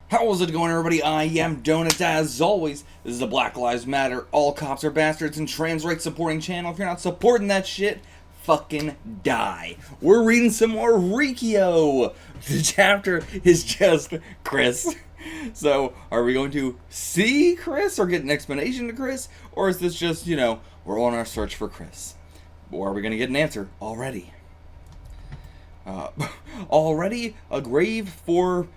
How's it going, everybody? I am Donuts, as always. This is a Black Lives Matter, all cops are bastards, and trans rights supporting channel. If you're not supporting that shit, fucking die. We're reading some more Riki-Oh! The chapter is just Chris. So, are we going to see Chris, or get an explanation to Chris? Or is this just, we're on our search for Chris? Or are we going to get an answer already? Already a grave for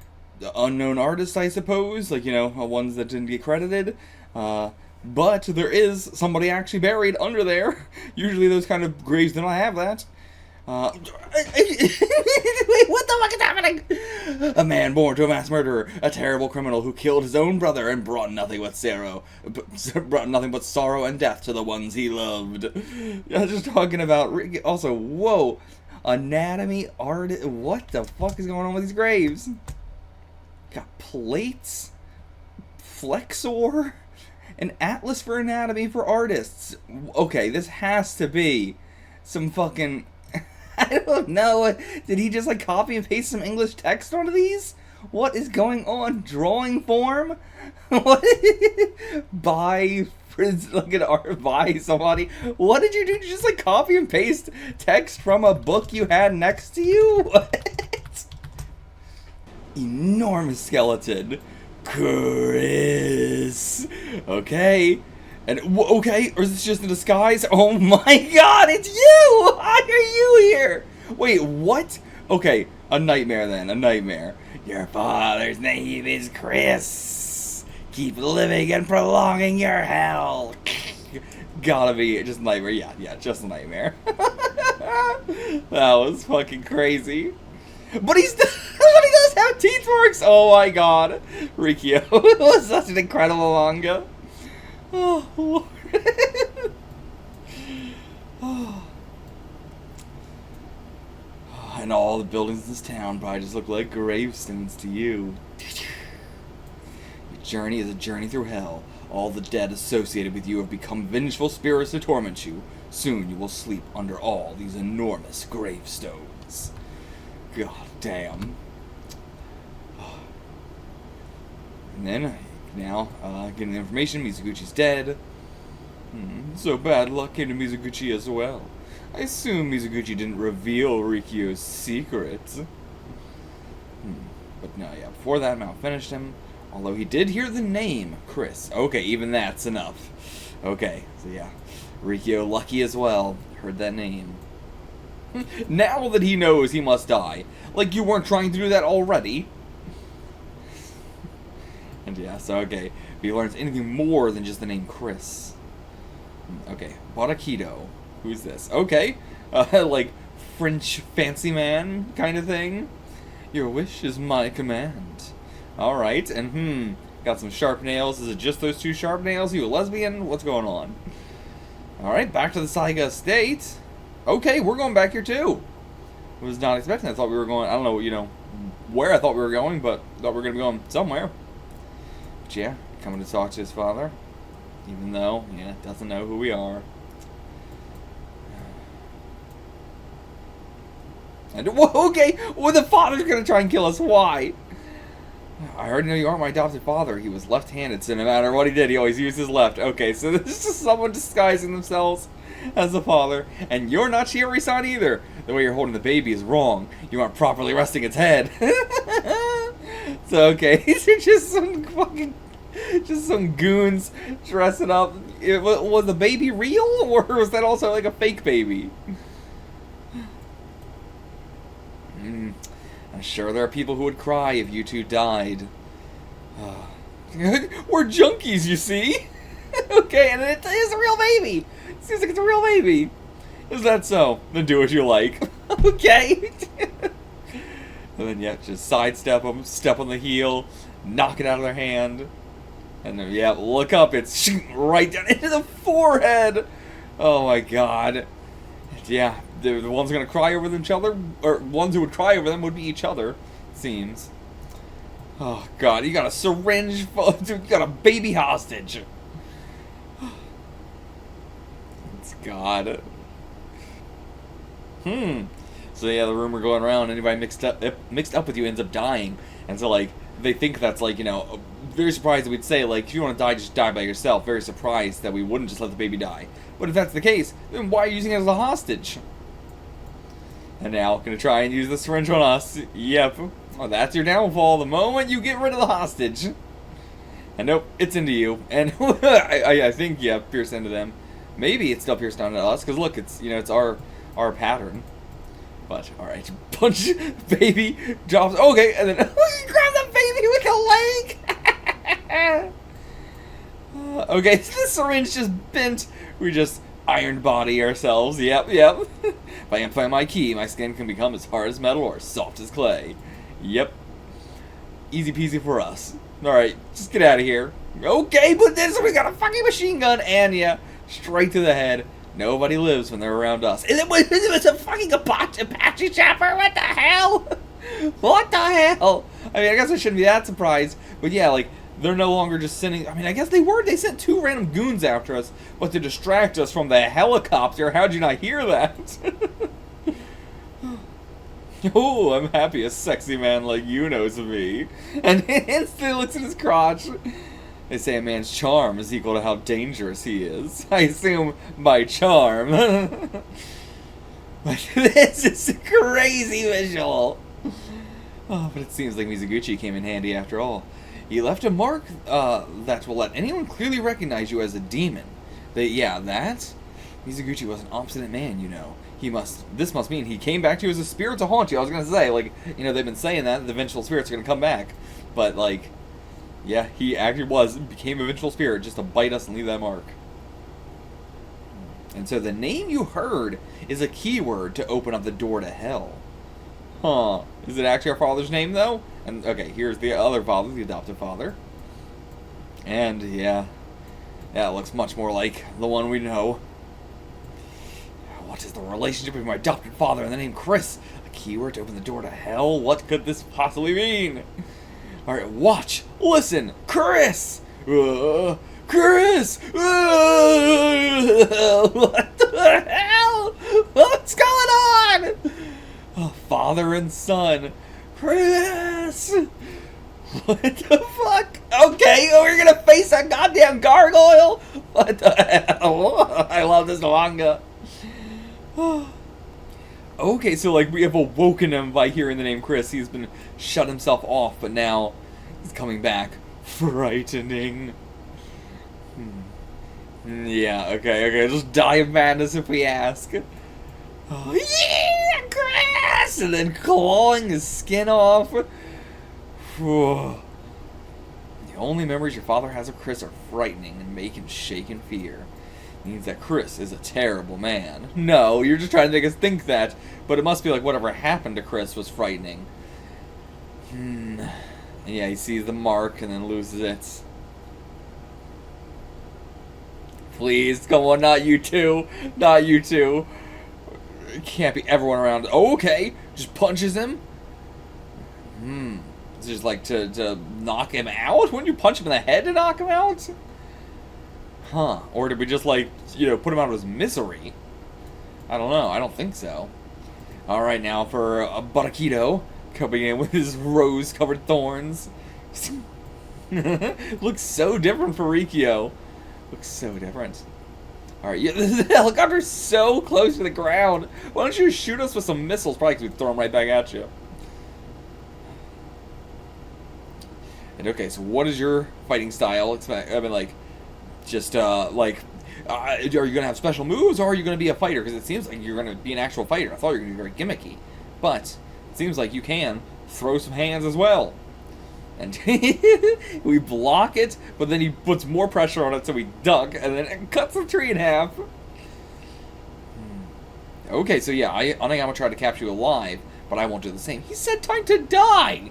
unknown artists, I suppose, ones that didn't get credited, but there is somebody actually buried under there. Usually those kind of graves do not have that. Wait, what the fuck is happening? A man born to a mass murderer, a terrible criminal who killed his own brother and brought nothing but sorrow and death to the ones he loved. I was just talking about Ricky. Also, whoa, anatomy art. What the fuck is going on with these graves? Got plates, flexor, an atlas for anatomy for artists. Okay, this has to be some fucking, I don't know, did he just copy and paste some English text onto these? What is going on? Drawing form? What? By somebody? What did you do? Did you just copy and paste text from a book you had next to you? What? Enormous skeleton. Chris. Okay. And, okay, or is this just a disguise? Oh my god, it's you! Why are you here? Wait, what? Okay, a nightmare then, a nightmare. Your father's name is Chris. Keep living and prolonging your hell. Gotta be just a nightmare. Yeah, just a nightmare. That was fucking crazy. But he does have teeth marks! Oh my god. Riki-Oh. It was such an incredible manga. Oh, Lord. Oh. And all the buildings in this town probably just look like gravestones to you. Your journey is a journey through hell. All the dead associated with you have become vengeful spirits to torment you. Soon you will sleep under all these enormous gravestones. God damn. And then, now, getting the information, Mizuguchi's dead. So bad luck came to Mizuguchi as well. I assume Mizuguchi didn't reveal Riki-Oh's secret. But no, yeah, before that, Mount finished him. Although he did hear the name, Chris. Okay, even that's enough. Okay, so yeah. Riki-Oh lucky as well. Heard that name. Now that he knows he must die. Like you weren't trying to do that already. And yeah, so okay. If he learns anything more than just the name Chris. Okay, Barakido. Who's this? Okay. Like French fancy man kind of thing. Your wish is my command. Alright, and got some sharp nails. Is it just those two sharp nails? You a lesbian? What's going on? Alright, back to the Saiga estate. Okay, we're going back here too. Was not expecting. I thought we were going, I don't know, where I thought we were going, but thought we were going to be going somewhere. But yeah, coming to talk to his father. Even though, doesn't know who we are. And, okay, well, the father's going to try and kill us. Why? I already know you aren't my adopted father. He was left-handed, so no matter what he did, he always used his left. Okay, so this is just someone disguising themselves as the father, and you're not Shiori-san either. The way you're holding the baby is wrong. You aren't properly resting its head. So okay, these are just some goons dressing up. Was the baby real, or was that also like a fake baby? I'm sure there are people who would cry if you two died. We're junkies, you see. Okay, and it is a real baby. It seems like it's a real baby. Is that so? Then do what you like. Okay. And then, yeah, just sidestep them, step on the heel, knock it out of their hand. And then, yeah, look up, it's right down into the forehead. Oh my god. Yeah, the ones going to cry over each other, or ones who would cry over them would be each other, it seems. Oh god, you got a syringe full, you got a baby hostage. It's god. So yeah, the rumor going around, anybody mixed up with you ends up dying. And so they think that's like, you know, very surprised that we'd say, like, if you want to die, just die by yourself. Very surprised that we wouldn't just let the baby die. But if that's the case, then why are you using it as a hostage? And now, gonna try and use the syringe on us. Yep. Well, that's your downfall the moment you get rid of the hostage. And nope, it's into you. And I think, yeah, pierced into them. Maybe it's still pierced onto us, because look, it's, you know, it's our pattern. But, alright, punch, baby, drops, okay, and then grab the baby with a leg! Okay, so the syringe just bent. We just iron body ourselves, yep. If I implant my key, my skin can become as hard as metal or soft as clay. Yep. Easy peasy for us. Alright, just get out of here. Okay, but this, we got a fucking machine gun, and yeah, straight to the head. Nobody lives when they're around us. And it was a fucking Apache chopper, what the hell? What the hell? I mean, I guess I shouldn't be that surprised, but yeah, like, they're no longer just sending, I mean, I guess they were, they sent 2 random goons after us, but to distract us from the helicopter. How'd you not hear that? Oh, I'm happy a sexy man like you knows me. And he instantly looks at his crotch. They say a man's charm is equal to how dangerous he is. I assume by charm. This is a crazy visual. Oh, but it seems like Mizuguchi came in handy after all. He left a mark that will let anyone clearly recognize you as a demon. Mizuguchi was an obstinate man, you know. This must mean he came back to you as a spirit to haunt you. I was gonna say, like, you know, they've been saying that the vengeful spirits are gonna come back, but like, yeah, he actually became a vengeful spirit just to bite us and leave that mark. And so the name you heard is a keyword to open up the door to hell. Huh? Is it actually our father's name though? And okay, here's the other father, the adoptive father. And yeah, it looks much more like the one we know. What is the relationship between my adopted father and the name Chris? A keyword to open the door to hell? What could this possibly mean? Alright, watch! Listen! Chris! Chris! What the hell? What's going on? Oh, father and son. Chris! What the fuck? Okay, we're gonna face a goddamn gargoyle? What the hell? I love this manga. Okay, so like we have awoken him by hearing the name Chris. He's been shut himself off, but now he's coming back. Frightening. Yeah, okay, just die of madness if we ask. Oh, yeah, Chris! And then clawing his skin off. The only memories your father has of Chris are frightening and make him shake in fear. Means that Chris is a terrible man. No, you're just trying to make us think that, but it must be like whatever happened to Chris was frightening. And yeah, he sees the mark and then loses it. Please, come on, not you two. Not you two. It can't be everyone around. Oh, okay, just punches him. It's just like to knock him out? Wouldn't you punch him in the head to knock him out? Huh. Or did we just, like, you know, put him out of his misery? I don't know. I don't think so. Alright, now for Barakido, coming in with his rose-covered thorns. Looks so different for Riki-Oh. Looks so different. Alright, yeah, the helicopter's so close to the ground. Why don't you shoot us with some missiles? Probably because we throw them right back at you. And okay, so what is your fighting style? I mean, like, just, are you going to have special moves, or are you going to be a fighter? Because it seems like you're going to be an actual fighter. I thought you were going to be very gimmicky. But it seems like you can throw some hands as well. And we block it, but then he puts more pressure on it, so we duck, and then it cuts the tree in half. Okay, so yeah, Anayama tried to capture you alive, but I won't do the same. He said time to die!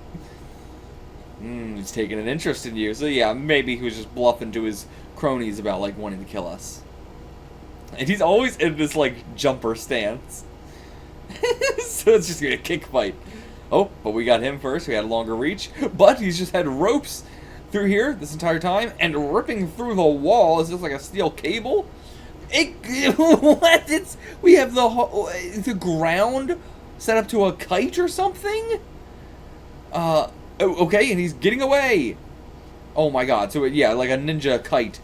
He's taking an interest in you. So yeah, maybe he was just bluffing to his cronies about, like, wanting to kill us. And he's always in this, like, jumper stance. So it's just gonna be a kick fight. Oh, but we got him first. We had a longer reach. But he's just had ropes through here this entire time. And ripping through the wall is just like a steel cable. What? We have the ground set up to a kite or something? Oh, okay, and he's getting away. Oh my god, so yeah, like a ninja kite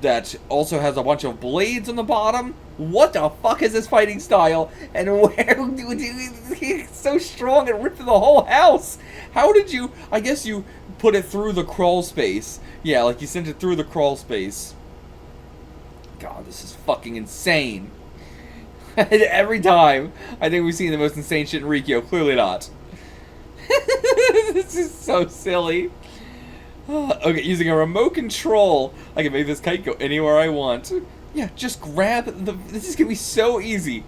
that also has a bunch of blades on the bottom. What the fuck is this fighting style? And where he's so strong it ripped through the whole house. How did you, I guess you put it through the crawl space. Yeah, like you sent it through the crawl space. God, this is fucking insane. Every time, I think we've seen the most insane shit in Riki-Oh. Clearly not. This is so silly. Okay, using a remote control, I can make this kite go anywhere I want. Yeah, just grab the... This is going to be so easy.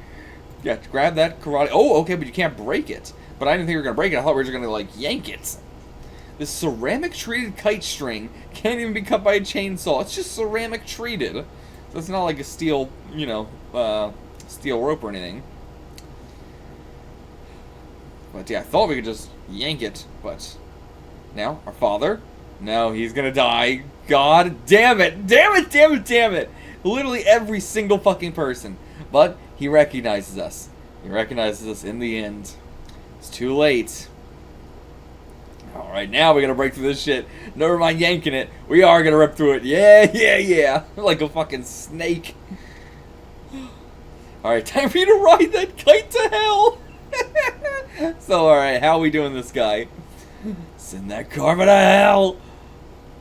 Yeah, grab that karate... Oh, okay, but you can't break it. But I didn't think we were going to break it. I thought we were just going to, like, yank it. This ceramic-treated kite string can't even be cut by a chainsaw. It's just ceramic-treated. So it's not like a steel, you know, steel rope or anything. But yeah, I thought we could just yank it, but... Now, our father... No, he's gonna die. God damn it! Damn it, damn it, damn it! Literally every single fucking person. But he recognizes us. He recognizes us in the end. It's too late. Alright, now we gotta break through this shit. Never mind yanking it. We are gonna rip through it. Yeah, yeah, yeah. Like a fucking snake. Alright, time for you to ride that kite to hell! So, alright, how are we doing this guy? Send that karma to hell!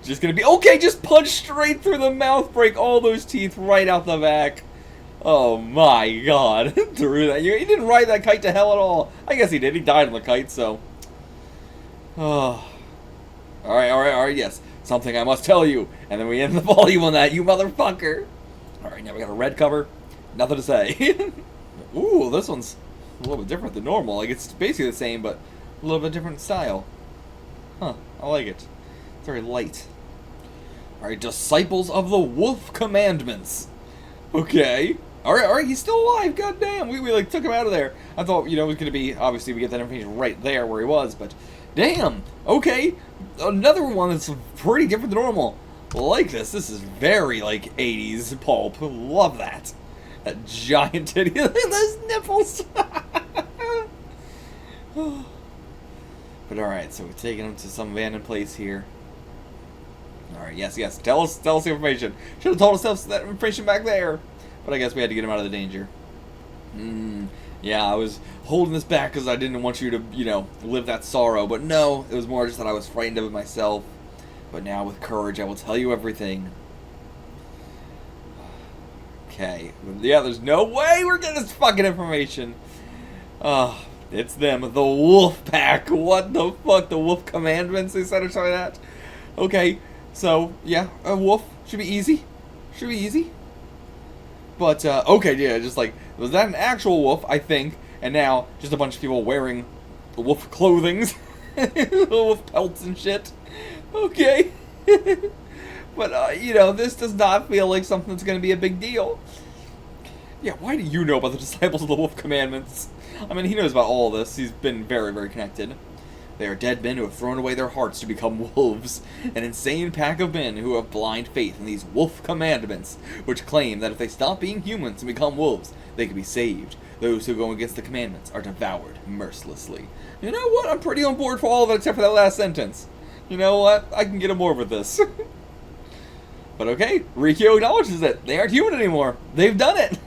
Just gonna be... Okay, just punch straight through the mouth, break all those teeth right out the back. Oh my god. Through that. He didn't ride that kite to hell at all. I guess he did. He died on the kite, so... Oh. Alright, alright, alright, yes. Something I must tell you. And then we end the volume on that, you motherfucker. Alright, now we got a red cover. Nothing to say. Ooh, this one's a little bit different than normal. Like, it's basically the same, but a little bit different style. Huh, I like it. It's very light. Alright, Disciples of the Wolf Commandments. Okay. Alright, he's still alive, goddamn. We like took him out of there. I thought, you know, it was gonna be, obviously we get that information right there where he was, but damn, okay. Another one that's pretty different than normal. Like this. This is very like 80s pulp. Love that. That giant titty. Look at those nipples. But alright, so we're taking him to some abandoned place here. Alright, yes, yes. Tell us the information. Should have told us that information back there. But I guess we had to get him out of the danger. Yeah, I was holding this back because I didn't want you to, you know, live that sorrow. But no, it was more just that I was frightened of it myself. But now with courage, I will tell you everything. Okay. Yeah, there's no way we're getting this fucking information. It's them, the Wolf Pack. What the fuck? The Wolf Commandments, they said or something like that? Okay, so, yeah, a wolf. Should be easy. Should be easy. But, okay, yeah, just like, was that an actual wolf, I think, and now, just a bunch of people wearing wolf clothings. Wolf pelts and shit. Okay. But, you know, this does not feel like something that's going to be a big deal. Yeah, why do you know about the Disciples of the Wolf Commandments? I mean, he knows about all this. He's been very, very connected. They are dead men who have thrown away their hearts to become wolves. An insane pack of men who have blind faith in these wolf commandments, which claim that if they stop being humans and become wolves, they can be saved. Those who go against the commandments are devoured mercilessly. You know what? I'm pretty on board for all of it except for that last sentence. You know what? I can get on board with this. But okay, Riki-Oh acknowledges it. They aren't human anymore. They've done it.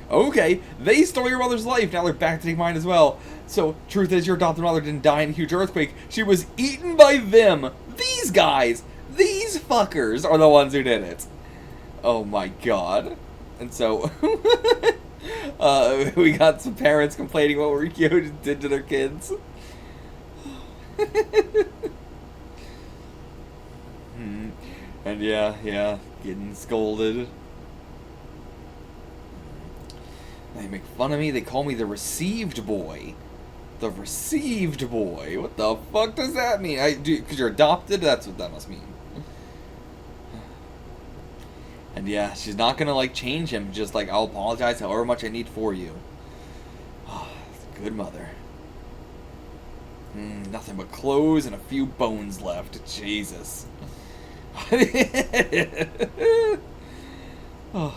Okay, they stole your mother's life. Now they're back to take mine as well. So, truth is, your adopted mother didn't die in a huge earthquake. She was eaten by them. These guys, these fuckers are the ones who did it. Oh my god. And so, we got some parents complaining what Riki-Oh just did to their kids. And yeah, getting scolded. They make fun of me. They call me the received boy. The received boy. What the fuck does that mean? Because you're adopted? That's what that must mean. And yeah, she's not gonna like change him. Just like, I'll apologize however much I need for you. Oh, good mother. Nothing but clothes and a few bones left. Jesus. Oh.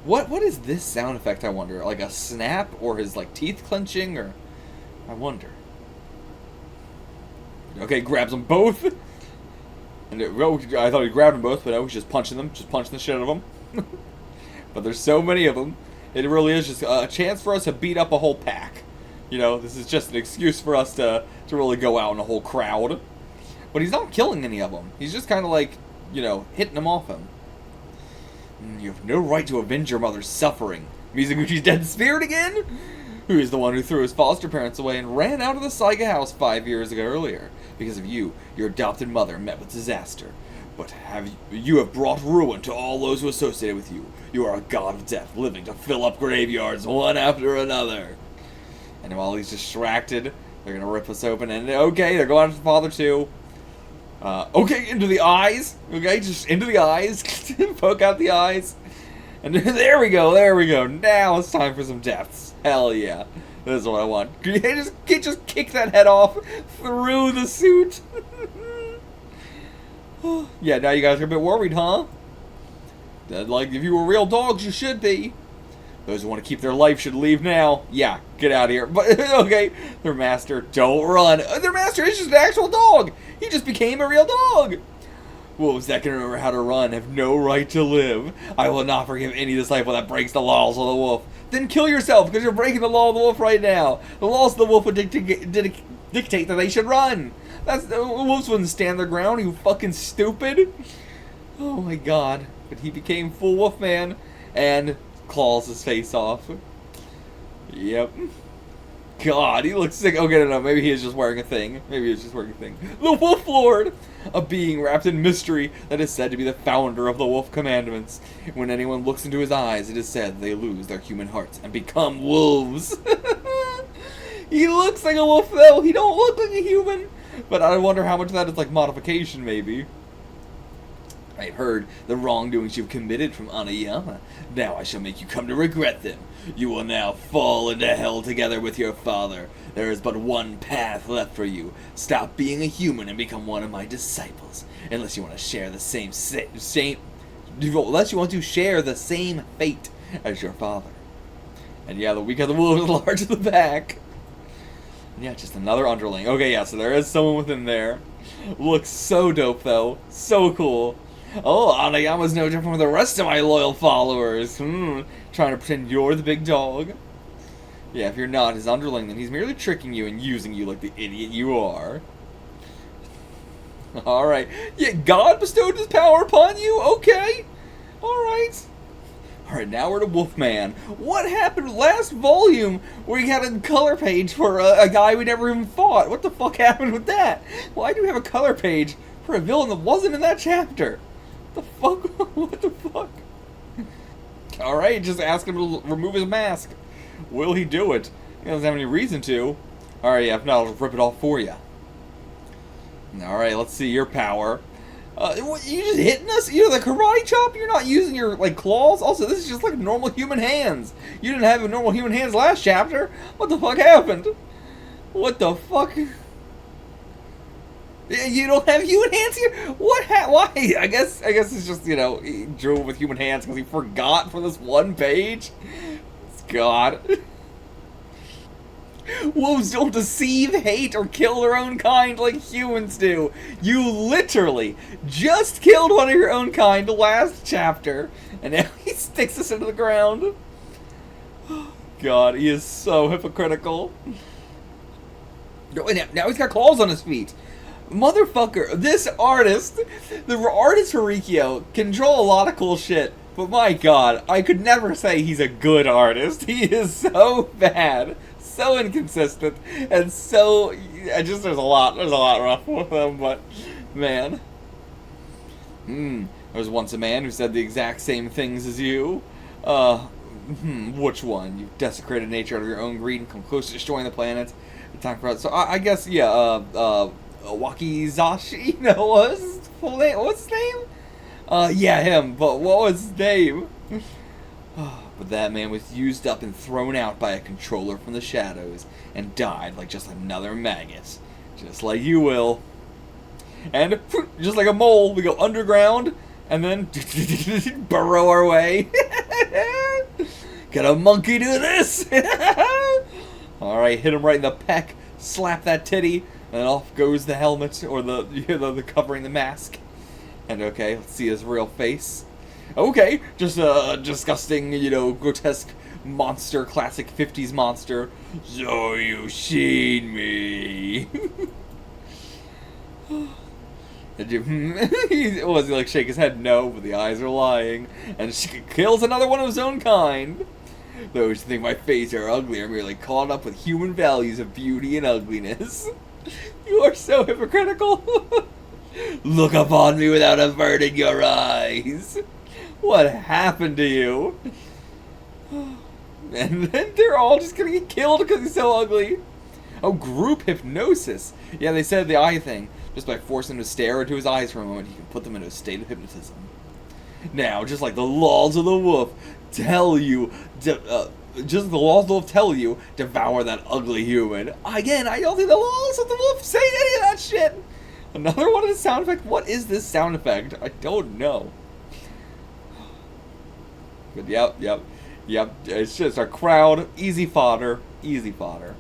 What is this sound effect, I wonder? Like a snap or his like teeth clenching, or I wonder. Okay, grabs them both. And I thought he grabbed them both, but no, he's just punching them, just punching the shit out of them. But there's so many of them. It really is just a chance for us to beat up a whole pack. You know, this is just an excuse for us to really go out in a whole crowd. But he's not killing any of them. He's just kind of like, you know, hitting them off him. You have no right to avenge your mother's suffering. Mizuguchi's dead spirit again? Who is the one who threw his foster parents away and ran out of the Saiga house 5 years ago earlier. Because of you, your adopted mother met with disaster. But you have brought ruin to all those who associated with you. You are a god of death, living to fill up graveyards one after another. And while he's distracted, they're gonna rip us open, and okay, they're going after the father too. Okay, into the eyes. Okay, just into the eyes. Poke out the eyes. And there we go, there we go. Now it's time for some deaths. Hell yeah. This is what I want. Just kick that head off through the suit. Yeah, now you guys are a bit worried, huh? Like, if you were real dogs, you should be. Those who want to keep their life should leave now. Yeah, get out of here. But, okay, their master, don't run. Their master is just an actual dog. He just became a real dog. Wolves that can remember how to run have no right to live. I will not forgive any disciple that breaks the laws of the wolf. Then kill yourself, because you're breaking the law of the wolf right now. The laws of the wolf would dictate that they should run. The wolves wouldn't stand their ground, you fucking stupid. Oh my god. But he became full wolf man and claws his face off. Yep. God, he looks sick. Okay, no, maybe he is just wearing a thing. Maybe he's just wearing a thing. The Wolf Lord! A being wrapped in mystery that is said to be the founder of the Wolf Commandments. When anyone looks into his eyes, it is said they lose their human hearts and become wolves. He looks like a wolf, though. He don't look like a human. But I wonder how much of that is like modification, maybe. I've heard the wrongdoings you've committed from Anayama. Now I shall make you come to regret them. You will now fall into hell together with your father. There is but one path left for you. Stop being a human and become one of my disciples. Unless you want to share the unless you want to share the same fate as your father. And yeah, the weak of the wolf is large at the back. Yeah, just another underling. Okay, yeah, so there is someone within there. Looks so dope, though. So cool. Oh, Anayama's no different from the rest of my loyal followers. Trying to pretend you're the big dog. Yeah, if you're not his underling, then he's merely tricking you and using you like the idiot you are. Alright. Yeah, God bestowed his power upon you? Okay. Alright. Alright, now we're to Wolfman. What happened last volume where you had a color page for a guy we never even fought? What the fuck happened with that? Why do we have a color page for a villain that wasn't in that chapter? The fuck? What the fuck? Alright, just ask him to remove his mask. Will he do it? He doesn't have any reason to. Alright, yeah, if not, I'll rip it off for you. Alright, let's see your power. What, you just hitting us? You know, the karate chop? You're not using your, like, claws? Also, this is just like normal human hands. You didn't have normal human hands last chapter. What the fuck happened? What the fuck? You don't have human hands here? What? Why? I guess it's just, you know, he drew with human hands because he forgot for this one page. God. Wolves don't deceive, hate, or kill their own kind like humans do. You literally just killed one of your own kind last chapter, and now he sticks us into the ground. God, he is so hypocritical. Now he's got claws on his feet. Motherfucker, this artist, the artist for Riki-Oh, can draw a lot of cool shit, but my god, I could never say he's a good artist. He is so bad, so inconsistent, and so, there's a lot rough with him, but, man. There was once a man who said the exact same things as you. Which one? You've desecrated nature out of your own greed and come close to destroying the planet. Time for so I guess, yeah, Wakizashi? No, what was his full name? What's his name? Yeah, him, but what was his name? But that man was used up and thrown out by a controller from the shadows and died like just another maggot. Just like you will. And, just like a mole, we go underground and then burrow our way. Can a monkey do this? Alright, hit him right in the peck, slap that titty, and off goes the helmet, or the covering the mask. And okay, let's see his real face. Okay, just a disgusting, grotesque monster, classic 50s monster. So you've seen me. Was he like shake his head? No, but the eyes are lying. And she kills another one of his own kind. Those who think my face are ugly are merely caught up with human values of beauty and ugliness. You are so hypocritical. Look upon me without averting your eyes. What happened to you? And then they're all just gonna get killed because he's so ugly. Oh, group hypnosis. Yeah, they said the eye thing. Just by forcing him to stare into his eyes for a moment, he can put them into a state of hypnotism. Now, just like the laws of the wolf tell you, devour that ugly human. Again, I don't think the laws of the wolf say any of that shit. Another one of the sound effects. What is this sound effect? I don't know. But yep. It's just a crowd. Easy fodder. Easy fodder.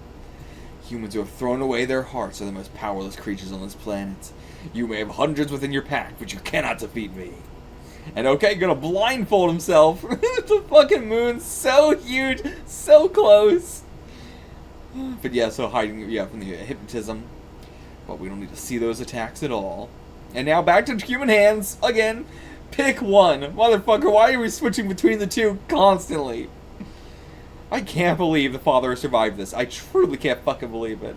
Humans who have thrown away their hearts are the most powerless creatures on this planet. You may have hundreds within your pack, but you cannot defeat me. And okay, gonna blindfold himself. The fucking moon's so huge, so close. But yeah, so hiding, from the hypnotism. But we don't need to see those attacks at all. And now back to human hands again. Pick one, motherfucker. Why are we switching between the two constantly? I can't believe the father survived this. I truly can't fucking believe it.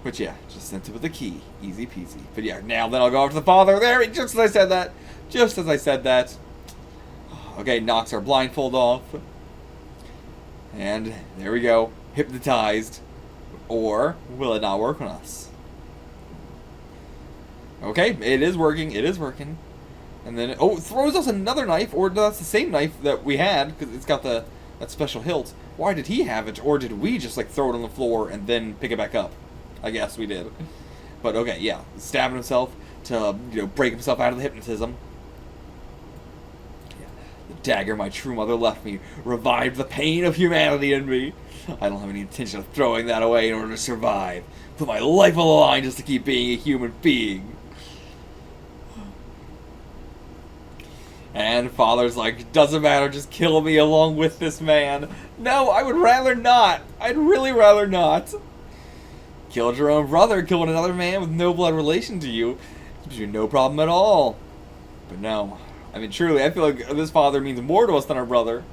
But yeah, just sent it with the key. Easy peasy. But yeah, now then I'll go over to the father. There, just as I said that. Just as I said that. Okay, knocks our blindfold off. And there we go. Hypnotized. Or will it not work on us? Okay, it is working. It is working. And then, oh, it throws us another knife. Or that's the same knife that we had. Because it's got that special hilt. Why did he have it? Or did we just like throw it on the floor and then pick it back up? I guess we did. But okay, yeah. Stabbing himself to, break himself out of the hypnotism. Yeah. The dagger my true mother left me revived the pain of humanity in me. I don't have any intention of throwing that away in order to survive. Put my life on the line just to keep being a human being. And father's like, doesn't matter, just kill me along with this man. No, I would rather not. I'd really rather not. Killed your own brother, killed another man with no blood relation to you. Gives you no problem at all. But no. I mean, truly, I feel like this father means more to us than our brother.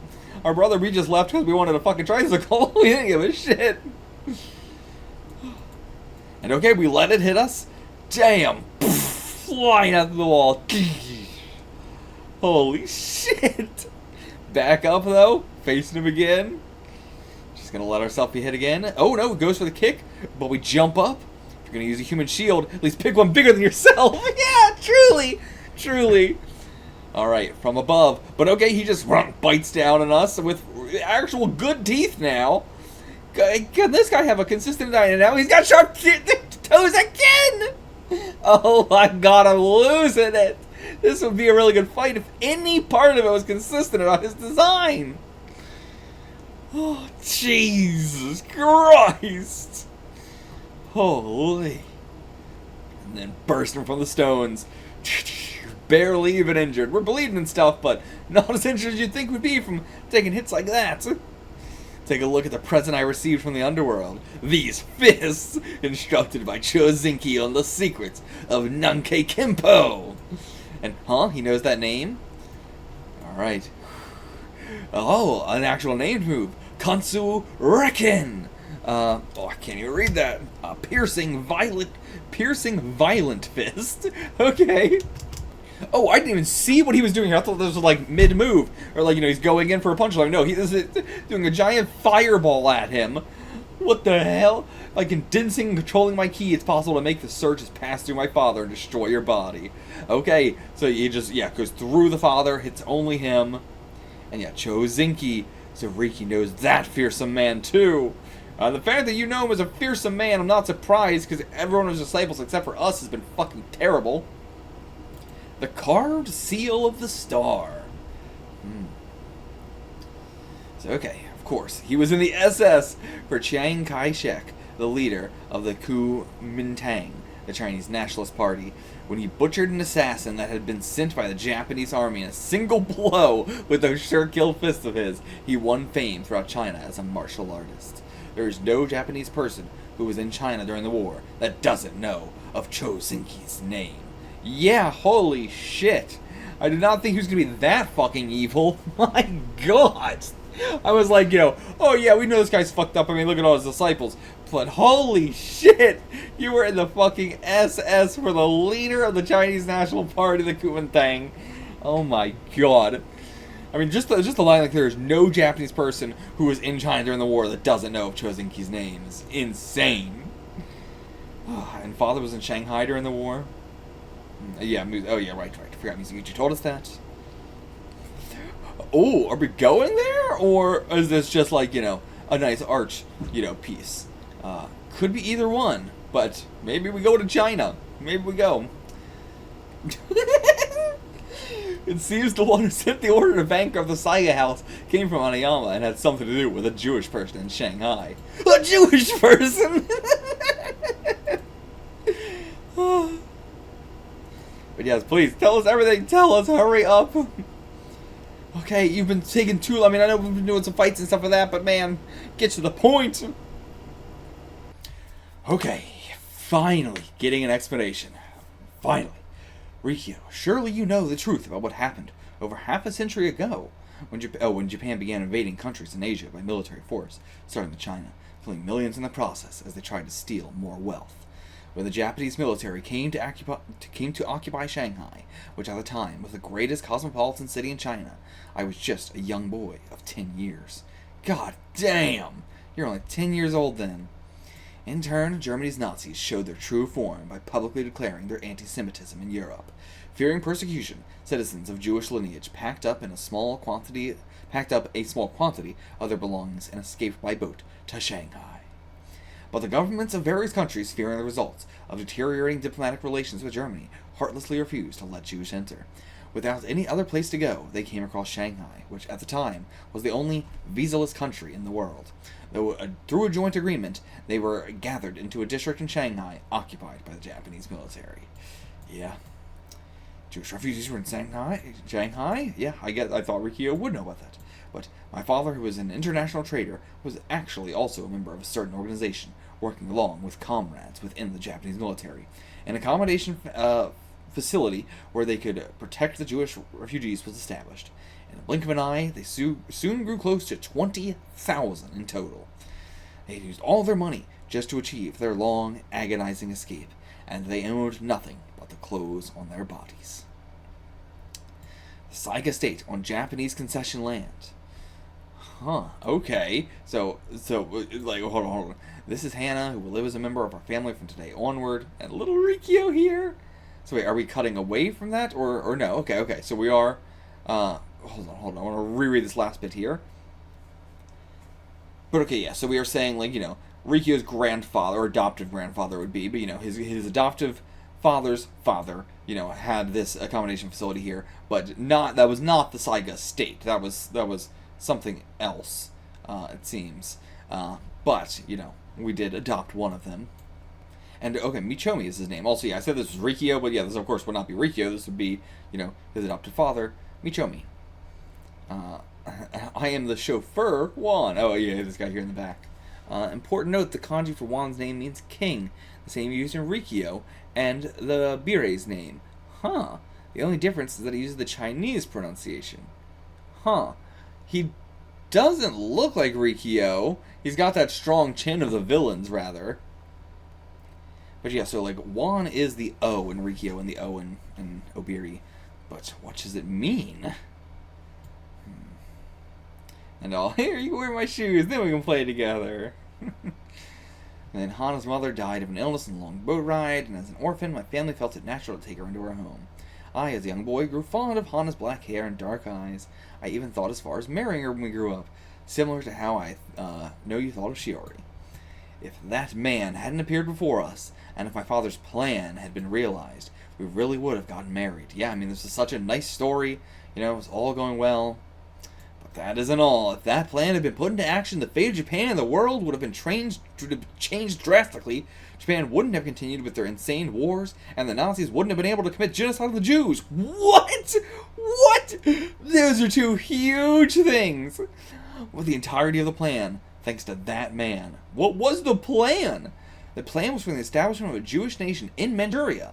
Our brother, we just left because we wanted a fucking tricycle. We didn't give a shit. And okay, we let it hit us. Damn. Flying out the wall. Holy shit. Back up, though. Facing him again. Just gonna let ourselves be hit again. Oh, no, it goes for the kick. But we jump up. If you're gonna use a human shield, at least pick one bigger than yourself. Yeah, truly. Truly. Alright, from above. But okay, he just bites down on us with actual good teeth now. Can this guy have a consistent diet now? He's got sharp toes again! Oh my god, I'm losing it. This would be a really good fight if any part of it was consistent on his design. Oh, Jesus Christ. Holy. And then bursting from the stones. Barely even injured. We're bleeding and stuff, but not as injured as you'd think we'd be from taking hits like that. Take a look at the present I received from the underworld. These fists, instructed by Chozinki on the secrets of Nankei Kenpo. And, he knows that name? Alright. Oh, an actual named move. Kansu Rekken. I can't even read that. Piercing violent fist. Okay. Oh, I didn't even see what he was doing here. I thought this was like mid-move. Or like, he's going in for a punch. Like, no, he is doing a giant fireball at him. What the hell? By condensing and controlling my ki, it's possible to make the surges pass through my father and destroy your body. Okay, so he just, goes through the father, hits only him. And Chozinki. So Riki knows that fearsome man too. The fact that you know him as a fearsome man, I'm not surprised, because everyone of his disciples except for us has been fucking terrible. The carved seal of the star. So, okay, of course, he was in the SS for Chiang Kai-shek, the leader of the Kuomintang, the Chinese Nationalist Party, when he butchered an assassin that had been sent by the Japanese army in a single blow with those sure-kill fists of his. He won fame throughout China as a martial artist. There is no Japanese person who was in China during the war that doesn't know of Chozinki's name. Yeah, holy shit. I did not think he was going to be that fucking evil. My god. I was like, oh yeah, we know this guy's fucked up. I mean, look at all his disciples. But holy shit, you were in the fucking SS for the leader of the Chinese National Party, the Kuomintang. Oh my god. I mean, just the line like there's no Japanese person who was in China during the war that doesn't know of Chozinki's name is insane. And father was in Shanghai during the war. Yeah, oh yeah, right. I forgot Mizuguchi told us that. Oh, are we going there? Or is this just like, a nice arch, piece? Could be either one, but maybe we go to China. Maybe we go. It seems the one who sent the order to bankrupt the Saiga house came from Anayama and had something to do with a Jewish person in Shanghai. A Jewish person?! But yes, please, tell us everything. Tell us, hurry up. Okay, you've been taking too long. I mean, I know we've been doing some fights and stuff like that, but man, get to the point. Okay, finally getting an explanation. Finally. Riki-Oh, surely you know the truth about what happened over half a century ago when Japan began invading countries in Asia by military force, starting with China, killing millions in the process as they tried to steal more wealth. When the Japanese military came to occupy Shanghai, which at the time was the greatest cosmopolitan city in China, I was just a young boy of 10 years. God damn! You're only 10 years old then. In turn, Germany's Nazis showed their true form by publicly declaring their anti-Semitism in Europe. Fearing persecution, citizens of Jewish lineage packed up a small quantity of their belongings and escaped by boat to Shanghai. But the governments of various countries, fearing the results of deteriorating diplomatic relations with Germany, heartlessly refused to let Jews enter. Without any other place to go, they came across Shanghai, which at the time was the only visa-less country in the world. Though through a joint agreement, they were gathered into a district in Shanghai occupied by the Japanese military. Yeah. Jewish refugees were in Shanghai? Yeah, I thought Riki-Oh would know about that. But my father, who was an international trader, was actually also a member of a certain organization, working along with comrades within the Japanese military. An accommodation facility where they could protect the Jewish refugees was established. In the blink of an eye, they soon grew close to 20,000 in total. They had used all their money just to achieve their long, agonizing escape, and they owned nothing but the clothes on their bodies. The Saiga State on Japanese concession land. Huh, okay. So, like, hold on. This is Hannah, who will live as a member of our family from today onward, and little Riki-Oh here. So wait, are we cutting away from that, or no? Okay, so we are, hold on, I want to reread this last bit here. But okay, yeah, so we are saying, like, Riki-Oh's grandfather, or adoptive grandfather would be, but, his adoptive father's father, had this accommodation facility here, but that was not the Saiga State. That was something else, it seems. But, we did adopt one of them. And, okay, Michomi is his name. Also, yeah, I said this was Riki-Oh, but yeah, this, of course, would not be Riki-Oh. This would be, his adopted father, Michomi. I am the chauffeur, Juan. Oh, yeah, this guy here in the back. Important note, the kanji for Juan's name means king, the same used in Riki-Oh, and the Birei's name. Huh. The only difference is that he uses the Chinese pronunciation. Huh. He doesn't look like Riki-Oh. He's got that strong chin of the villains, rather. But yeah, so, like, Juan is the O in Riki-Oh and the O in Obiri. But what does it mean? And here, you can wear my shoes, then we can play together. And then Hana's mother died of an illness in a long boat ride, and as an orphan, my family felt it natural to take her into our home. I, as a young boy, grew fond of Hana's black hair and dark eyes. I even thought as far as marrying her when we grew up, similar to how I know you thought of Shiori. If that man hadn't appeared before us, and if my father's plan had been realized, we really would have gotten married. Yeah, I mean, this is such a nice story, it was all going well. But But that isn't all. If that plan had been put into action, the fate of Japan and the world would have been changed drastically. Japan wouldn't have continued with their insane wars, and the Nazis wouldn't have been able to commit genocide on the Jews. What? What? Those are two huge things. With the entirety of the plan, thanks to that man. What was the plan? The plan was for the establishment of a Jewish nation in Manchuria.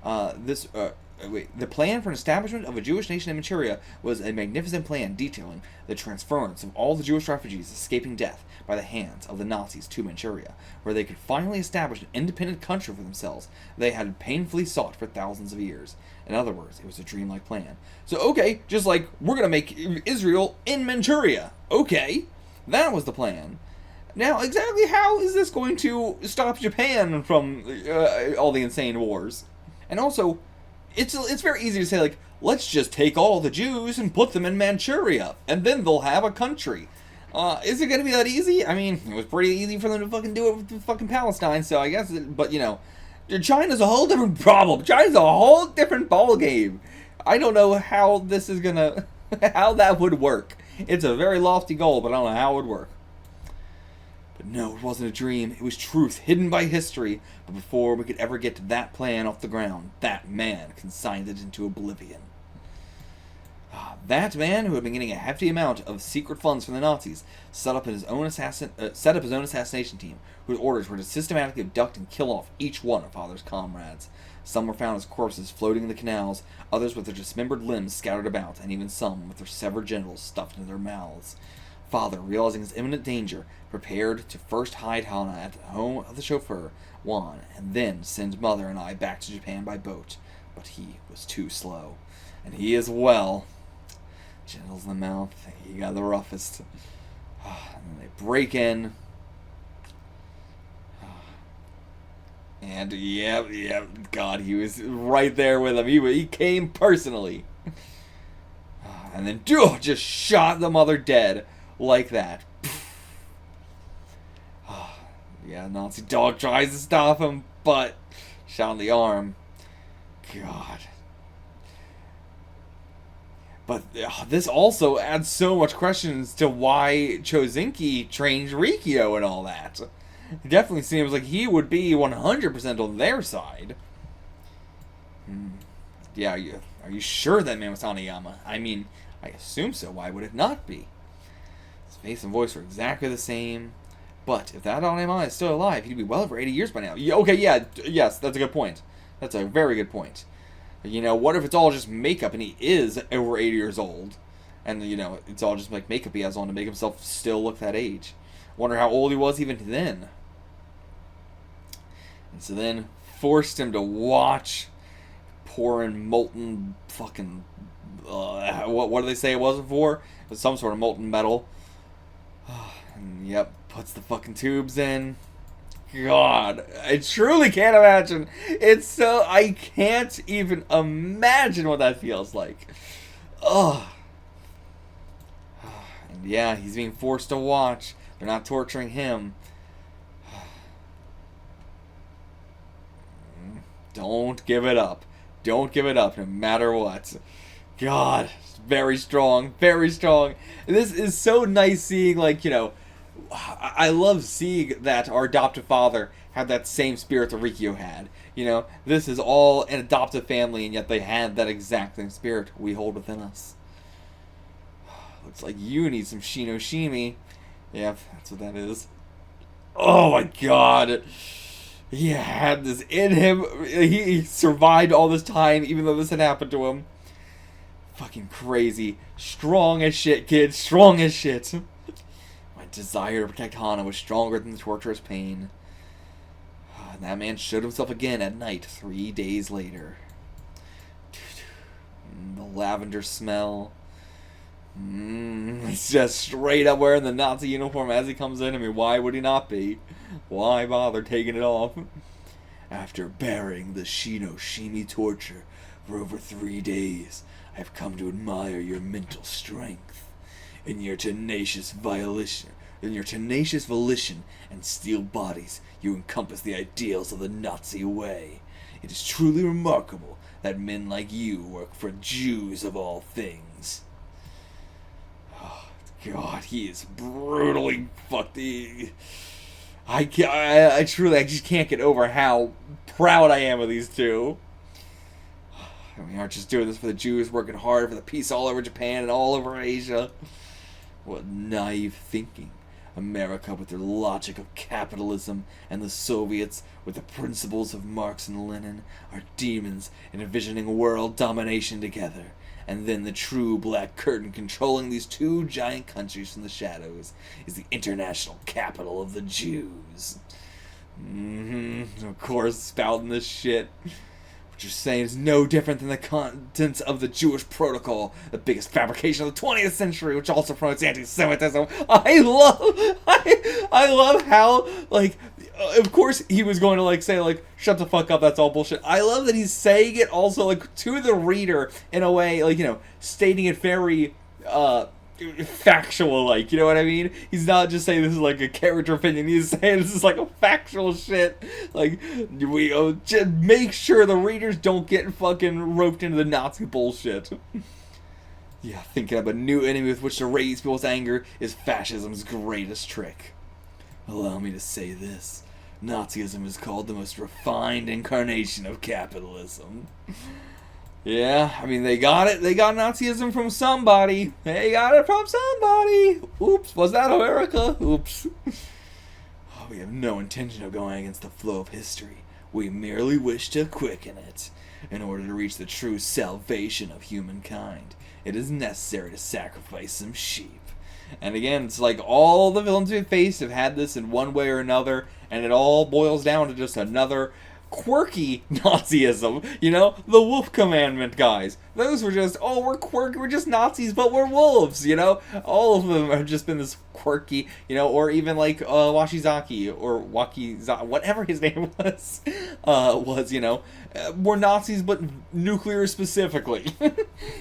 The plan for an establishment of a Jewish nation in Manchuria was a magnificent plan detailing the transference of all the Jewish refugees escaping death by the hands of the Nazis to Manchuria, where they could finally establish an independent country for themselves they had painfully sought for thousands of years. In other words, it was a dreamlike plan. So, okay, just like, we're going to make Israel in Manchuria. Okay, that was the plan. Now, exactly how is this going to stop Japan from all the insane wars? And also, it's very easy to say, like, let's just take all the Jews and put them in Manchuria, and then they'll have a country. Is it going to be that easy? I mean, it was pretty easy for them to fucking do it with fucking Palestine, so I guess, but, you know, China's a whole different problem. China's a whole different ballgame. I don't know how this is gonna, how that would work. It's a very lofty goal, but I don't know how it would work. But no, it wasn't a dream. It was truth hidden by history. But before we could ever get to that plan off the ground, that man consigned it into oblivion. That man, who had been getting a hefty amount of secret funds from the Nazis, set up his own assassination team, whose orders were to systematically abduct and kill off each one of Father's comrades. Some were found as corpses floating in the canals, others with their dismembered limbs scattered about, and even some with their severed genitals stuffed into their mouths. Father, realizing his imminent danger, prepared to first hide Hana at the home of the chauffeur, Juan, and then send Mother and I back to Japan by boat. But he was too slow. And he as well. Genitals in the mouth, he got the roughest. And they break in. And, yeah, God, he was right there with him. He came personally. And then, just shot the mother dead. Like that. Yeah, Nazi dog tries to stop him, but shot in the arm. God. But this also adds so much questions to why Chozinki trained Riki-Oh and all that. It definitely seems like he would be 100% on their side. Yeah, are you sure that man was Hanayama? I mean, I assume so. Why would it not be? His face and voice were exactly the same. But if that Hanayama is still alive, he'd be well over 80 years by now. Okay, yes, that's a good point. That's a very good point. You know, what if it's all just makeup and he is over 80 years old? And, you know, it's all just like makeup he has on to make himself still look that age. Wonder how old he was even then. And so then forced him to watch pouring molten fucking... what do they say it wasn't for? It was some sort of molten metal. And, yep, puts the fucking tubes in. God, I truly can't imagine. I can't even imagine what that feels like. Ugh. And yeah, he's being forced to watch. They're not torturing him. Don't give it up. Don't give it up, no matter what. God, very strong, very strong. This is so nice seeing, like, you know, I love seeing that our adoptive father had that same spirit that Riki-Oh had. You know, this is all an adoptive family, and yet they had that exact same spirit we hold within us. Looks like you need some Shinoshimi. Yep, that's what that is. Oh my God. He had this in him. He survived all this time, even though this had happened to him. Fucking crazy. Strong as shit, kid. Strong as shit. My desire to protect Hana was stronger than the torturous pain. And that man showed himself again at night 3 days later. The lavender smell. It's just straight up wearing the Nazi uniform as he comes in. I mean, why would he not be? Why bother taking it off? After bearing the Shinoshimi torture for over 3 days, I have come to admire your mental strength. In your tenacious volition and steel bodies, you encompass the ideals of the Nazi way. It is truly remarkable that men like you work for Jews of all things. Oh, it's God, he is brutally fucked. I truly, I just can't get over how proud I am of these two. We aren't just doing this for the Jews, working hard for the peace all over Japan and all over Asia. What naive thinking. America with their logic of capitalism, and the Soviets with the principles of Marx and Lenin are demons envisioning world domination together. And then the true black curtain controlling these two giant countries from the shadows is the international capital of the Jews. Of course, spouting this shit. What you're saying is no different than the contents of the Jewish protocol, the biggest fabrication of the 20th century, which also promotes anti-Semitism. I love how, like, of course he was going to, like, say, like, shut the fuck up, that's all bullshit. I love that he's saying it also, like, to the reader in a way, like, you know, stating it very, factual, like, you know what I mean? He's not just saying this is like a character opinion, he's saying this is like a factual shit. Like, we just make sure the readers don't get fucking roped into the Nazi bullshit. Yeah, thinking of a new enemy with which to raise people's anger is fascism's greatest trick. Allow me to say this. Nazism is called the most refined incarnation of capitalism. Yeah, I mean, they got it. They got Nazism from somebody. They got it from somebody. Oops, was that America? Oops. We have no intention of going against the flow of history. We merely wish to quicken it. In order to reach the true salvation of humankind, it is necessary to sacrifice some sheep. And again, it's like all the villains we've faced have had this in one way or another, and it all boils down to just another quirky Nazism, you know, the wolf commandment guys. Those were just, oh, we're quirky, we're just Nazis, but we're wolves, you know? All of them have just been this quirky, you know, or even like Washizaki, or Wakizaki, whatever his name was, you know, we're Nazis, but nuclear specifically.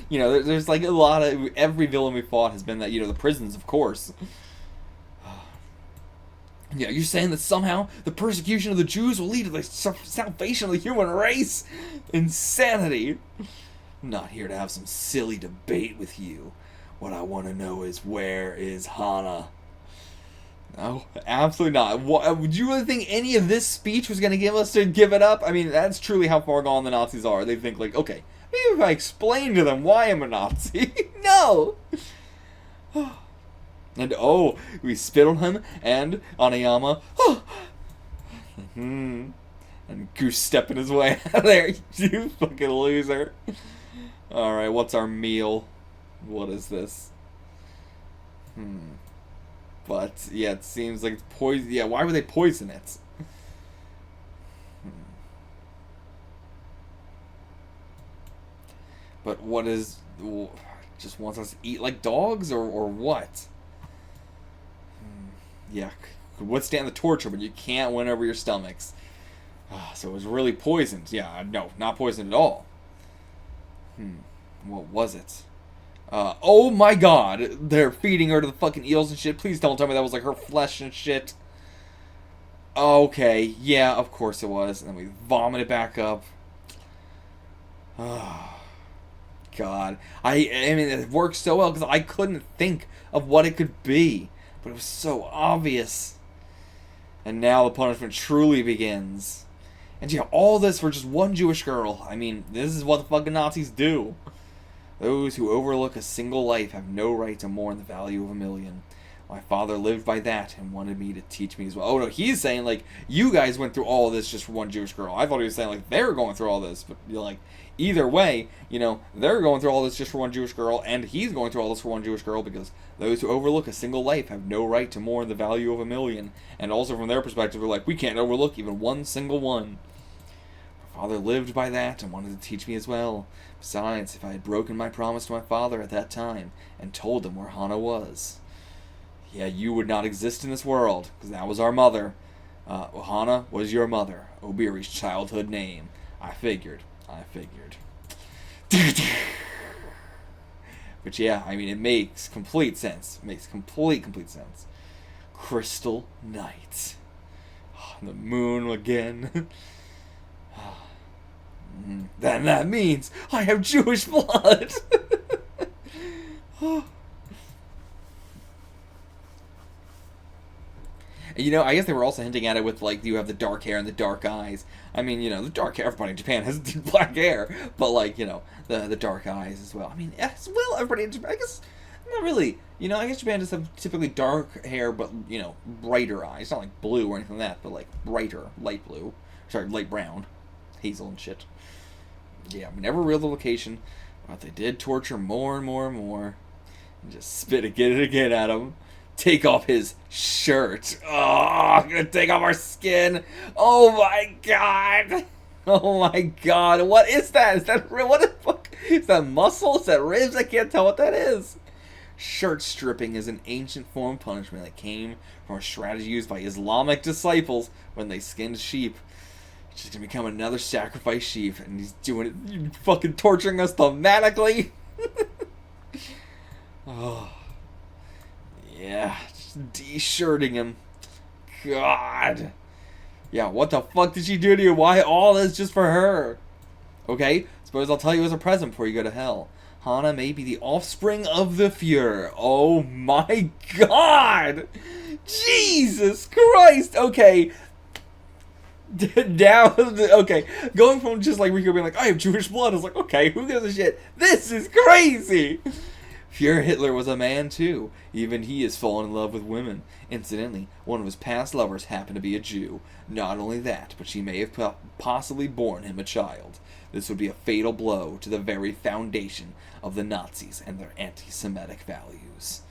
You know, there's like a lot of, every villain we fought has been that, you know, the prisons, of course. Yeah, you're saying that somehow the persecution of the Jews will lead to the salvation of the human race? Insanity! I'm not here to have some silly debate with you. What I want to know is, where is Hana? No, absolutely not. Would you really think any of this speech was going to give us to give it up? I mean, that's truly how far gone the Nazis are. They think like, okay, maybe if I explain to them why I'm a Nazi. No! And oh, we spit on him, and Anayama, and Goose stepping his way out of there, you fucking loser. Alright, what's our meal? What is this? But, yeah, it seems like it's poison. Yeah, why would they poison it? But what is... Just wants us to eat like dogs, or what? Yeah, could withstand the torture, but you can't win over your stomachs. So it was really poisoned. Yeah, no, not poisoned at all. What was it? Oh my god, they're feeding her to the fucking eels and shit. Please don't tell me that was like her flesh and shit. Okay, yeah, of course it was. And then we vomit it back up. Oh, God. I mean, it worked so well because I couldn't think of what it could be. But it was so obvious. And now the punishment truly begins. And yeah, all this for just one Jewish girl. I mean, this is what the fucking Nazis do. Those who overlook a single life have no right to mourn the value of a million. My father lived by that and wanted me to teach me as well. Oh no, he's saying like, you guys went through all this just for one Jewish girl. I thought he was saying like, they're going through all this. But you're like, either way, you know, they're going through all this just for one Jewish girl, and he's going through all this for one Jewish girl, because those who overlook a single life have no right to mourn the value of a million. And also from their perspective, they're like, we can't overlook even one single one. My father lived by that and wanted to teach me as well. Besides, if I had broken my promise to my father at that time and told him where Hana was, yeah, you would not exist in this world, because that was our mother. Hana was your mother, Obiri's childhood name. I figured. But yeah, I mean, it makes complete sense. It makes complete sense. Crystal Night. The moon again. Then that means I have Jewish blood. And, you know, I guess they were also hinting at it with, like, you have the dark hair and the dark eyes. I mean, you know, the dark hair, everybody in Japan has black hair, but, like, you know, the dark eyes as well. I mean, as well, everybody in Japan, I guess, not really. You know, I guess Japan does have typically dark hair, but, you know, brighter eyes. Not like blue or anything like that, but, like, brighter, light blue. Sorry, light brown. Hazel and shit. Yeah, we never revealed the location, but they did torture more and more and more. And just spit again at him. Take off his shirt. Oh, I'm gonna take off our skin. Oh my god. Oh my god. What is that? Is that real? What the fuck? Is that muscle? Is that ribs? I can't tell what that is. Shirt stripping is an ancient form of punishment that came from a strategy used by Islamic disciples when they skinned sheep. It's just gonna become another sacrifice sheep, and he's doing it, fucking torturing us thematically. Oh. Yeah, just de-shirting him. God. Yeah, what the fuck did she do to you? Why all this just for her? Okay, suppose I'll tell you as a present before you go to hell. Hana may be the offspring of the Fuhrer. Oh my god! Jesus Christ! Okay. Now, okay. Going from just like Riki-Oh being like, I have Jewish blood, I was like, okay, who gives a shit? This is crazy! Fuhrer Hitler was a man too. Even he has fallen in love with women. Incidentally, one of his past lovers happened to be a Jew. Not only that, but she may have possibly borne him a child. This would be a fatal blow to the very foundation of the Nazis and their anti-Semitic values.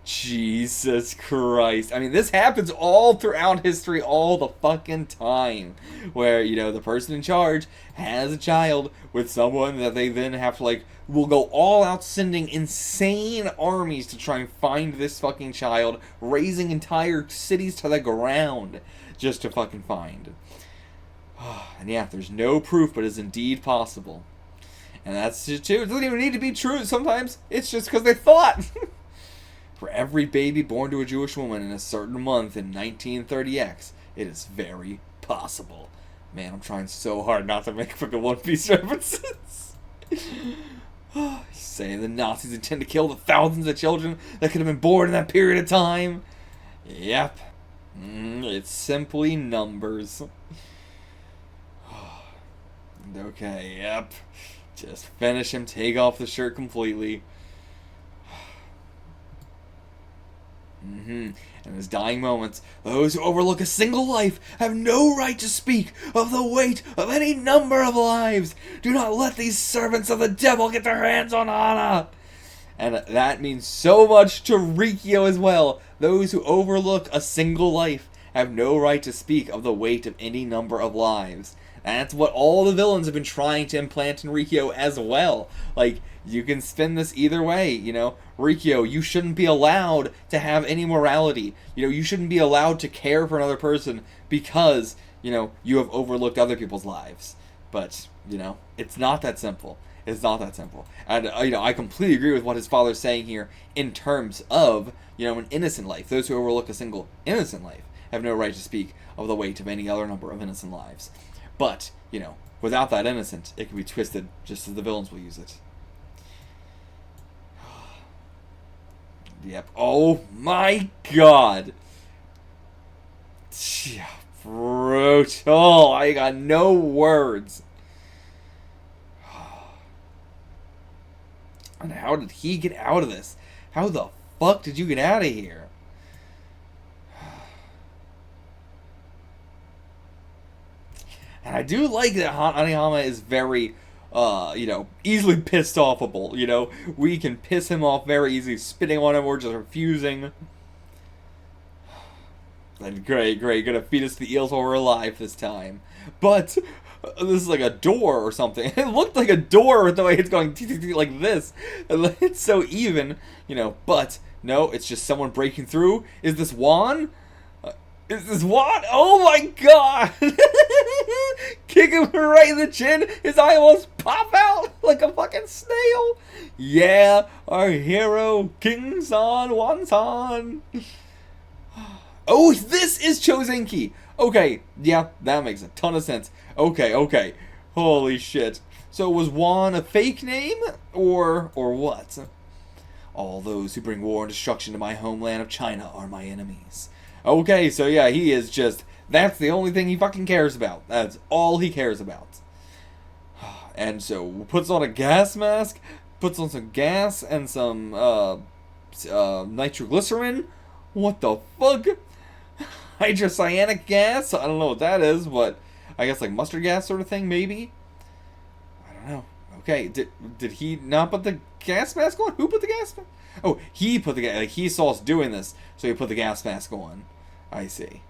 Jesus Christ. I mean, this happens all throughout history all the fucking time. Where, you know, the person in charge has a child with someone that they then have to, like, will go all out sending insane armies to try and find this fucking child, raising entire cities to the ground just to fucking find. And yeah, there's no proof, but it's indeed possible. And that's just true. It doesn't even need to be true sometimes. It's just because they thought. For every baby born to a Jewish woman in a certain month in 1930X, it is very possible. Man, I'm trying so hard not to make fucking One Piece references. Say the Nazis intend to kill the thousands of children that could have been born in that period of time. Yep. It's simply numbers. Okay, yep. Just finish him, take off the shirt completely. In his dying moments, those who overlook a single life have no right to speak of the weight of any number of lives. Do not let these servants of the devil get their hands on Hana. And that means so much to Riki-Oh as well. Those who overlook a single life have no right to speak of the weight of any number of lives. That's what all the villains have been trying to implant in Riki-Oh as well. Like, you can spin this either way, you know. Riki-Oh, you shouldn't be allowed to have any morality. You know, you shouldn't be allowed to care for another person because, you know, you have overlooked other people's lives. But, you know, it's not that simple. It's not that simple. And, you know, I completely agree with what his father's saying here in terms of, you know, an innocent life. Those who overlook a single innocent life have no right to speak of the weight of any other number of innocent lives. But, you know, without that innocent, it can be twisted just as the villains will use it. Yep. Oh my god. Brutal. I got no words. And how did he get out of this? How the fuck did you get out of here? And I do like that Hanehama is very, you know, easily pissed offable. You know, we can piss him off very easily, spitting on him or just refusing. And great, gonna feed us the eels while we're alive this time. But this is like a door or something. It looked like a door with the way it's going like this. It's so even, you know, but no, it's just someone breaking through. Is this Juan? Is this Juan? Oh my god! Kick him right in the chin. His eye almost pop out like a fucking snail. Yeah, our hero, King San, Juan-san. Oh, this is Chozenki. Okay, yeah, that makes a ton of sense. Okay. Holy shit. So was Juan a fake name? Or what? All those who bring war and destruction to my homeland of China are my enemies. Okay, so yeah, he is just... That's the only thing he fucking cares about. That's all he cares about. And so, puts on a gas mask, puts on some gas and some, nitroglycerin? What the fuck? Hydrocyanic gas? I don't know what that is, but I guess like mustard gas sort of thing, maybe? I don't know. Okay, did he not put the gas mask on? Who put the gas mask? Oh, he put the gas... Like, he saw us doing this, so he put the gas mask on. I see.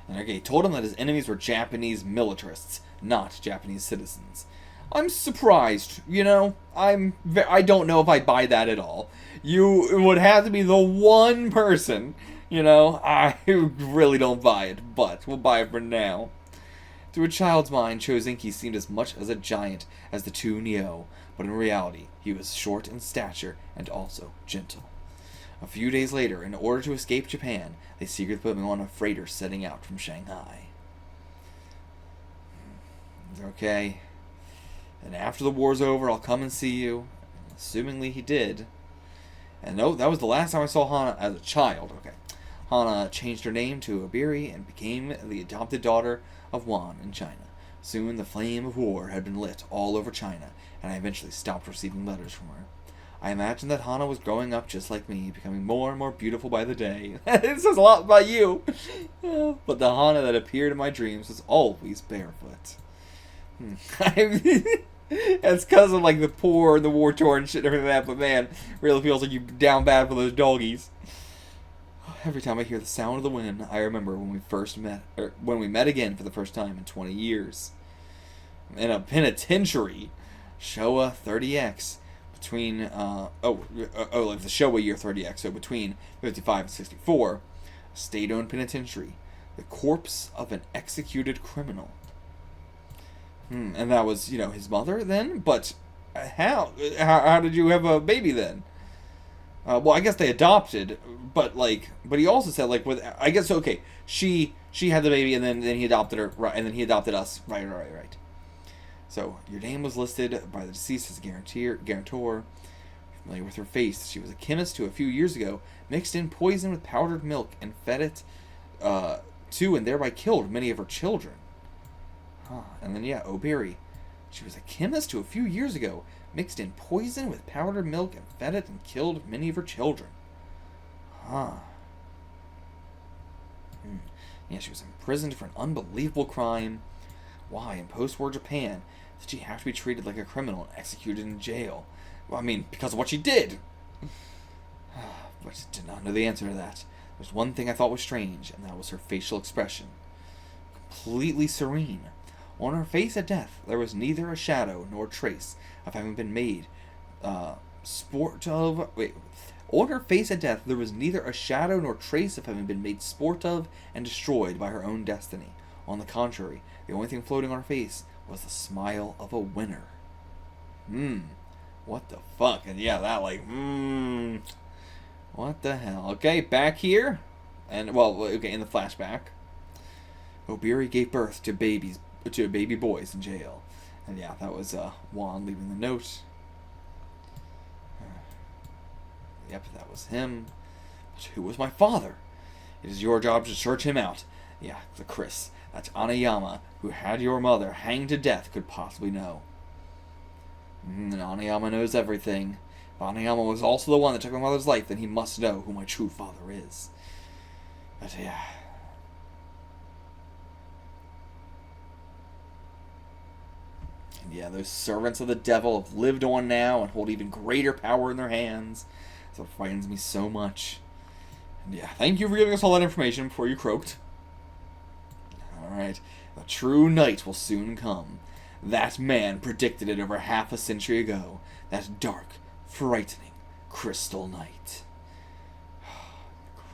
And okay, he told him that his enemies were Japanese militarists, not Japanese citizens. I'm surprised, you know? I don't know if I buy that at all. You would have to be the one person, you know? I really don't buy it, but we'll buy it for now. To a child's mind, Chozinki seemed as much as a giant as the two Neo, but in reality, he was short in stature and also gentle. A few days later, in order to escape Japan, they secretly put him on a freighter setting out from Shanghai. Okay. And after the war's over, I'll come and see you. Assumingly he did. And no, that was the last time I saw Hana as a child. Okay. Hana changed her name to Obiri and became the adopted daughter of Wan in China. Soon the flame of war had been lit all over China, and I eventually stopped receiving letters from her. I imagined that Hana was growing up just like me, becoming more and more beautiful by the day. It says a lot about you. But the Hana that appeared in my dreams was always barefoot. It's because of like the poor and the war-torn shit and everything like that, but man, really feels like you down bad for those doggies. Every time I hear the sound of the wind, I remember when we first met, or when we met again for the first time in 20 years. In a penitentiary, Showa 30X, between, like the Showa year 30X, so between 55 and 64, a state-owned penitentiary, the corpse of an executed criminal. And that was, you know, his mother then? But how did you have a baby then? Well, I guess they adopted, but he also said, like, with, I guess, okay, she had the baby, and then he adopted her, right, and then he adopted us, right. So, your name was listed by the deceased as guarantor. Familiar with her face, she was a chemist who a few years ago mixed in poison with powdered milk and fed it to and thereby killed many of her children. And then, yeah, Obiri. She was a chemist who a few years ago mixed in poison with powdered milk and fed it and killed many of her children. Yeah, she was imprisoned for an unbelievable crime. Why, in post-war Japan, did she have to be treated like a criminal and executed in jail? Well, I mean, because of what she did. But I did not know the answer to that. There's one thing I thought was strange, and that was her facial expression. Completely serene. On her face at death, there was neither a shadow nor trace of having been made sport of... On her face at death, there was neither a shadow nor trace of having been made sport of and destroyed by her own destiny. On the contrary, the only thing floating on her face was the smile of a winner. What the fuck? And yeah, that what the hell? Okay, back here. And, well, okay, in the flashback. Obiri gave birth to baby boys in jail. And yeah, that was Juan leaving the note. Yep, that was him. But who was my father? It is your job to search him out. Yeah, the Chris. That Anayama, who had your mother hanged to death, could possibly know. And Anayama knows everything. If Anayama was also the one that took my mother's life, then he must know who my true father is. But yeah... Yeah, those servants of the devil have lived on now and hold even greater power in their hands. That's what frightens me so much. And yeah, thank you for giving us all that information before you croaked. Alright, the true night will soon come. That man predicted it over half a century ago. That dark, frightening Crystal Night.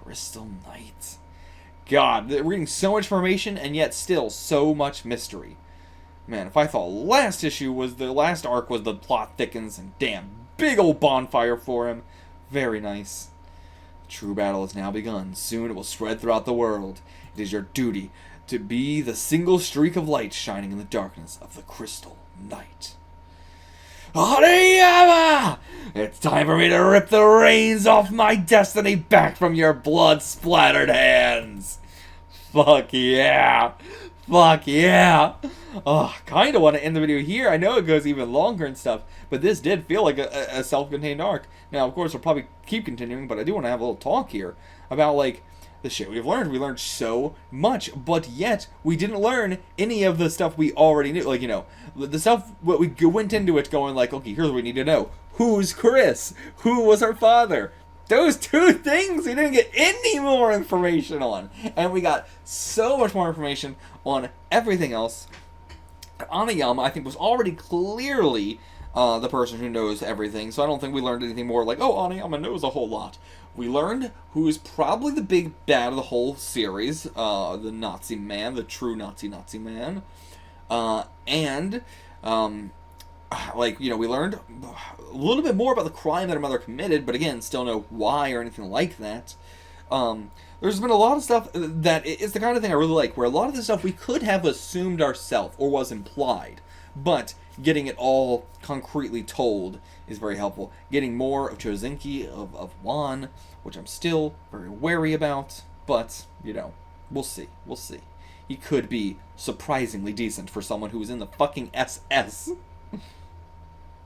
Crystal Night. God, they're reading so much information and yet still so much mystery. Man, if I thought last arc was the plot thickens and damn, big old bonfire for him. Very nice. The true battle has now begun. Soon it will spread throughout the world. It is your duty to be the single streak of light shining in the darkness of the Crystal Night. Hariyama! It's time for me to rip the reins off my destiny back from your blood-splattered hands. Fuck yeah. Fuck yeah. Oh, kind of want to end the video here. I know it goes even longer and stuff, but this did feel like a self-contained arc. Now, of course, we'll probably keep continuing, but I do want to have a little talk here about, like, the shit we've learned. We learned so much, but yet we didn't learn any of the stuff we already knew. Like, you know, the stuff, what we went into it going like, okay, here's what we need to know. Who's Chris? Who was her father? Those two things we didn't get any more information on. And we got so much more information on everything else. Anayama, I think, was already clearly the person who knows everything, so I don't think we learned anything more like, oh, Anayama knows a whole lot. We learned who is probably the big bad of the whole series, the Nazi man, the true Nazi man. Like, you know, we learned a little bit more about the crime that her mother committed, but again, still no why or anything like that. There's been a lot of stuff that it's the kind of thing I really like, where a lot of the stuff we could have assumed ourselves or was implied, but getting it all concretely told is very helpful. Getting more of Chozinki, of Juan, which I'm still very wary about, but, you know, we'll see. We'll see. He could be surprisingly decent for someone who was in the fucking SS.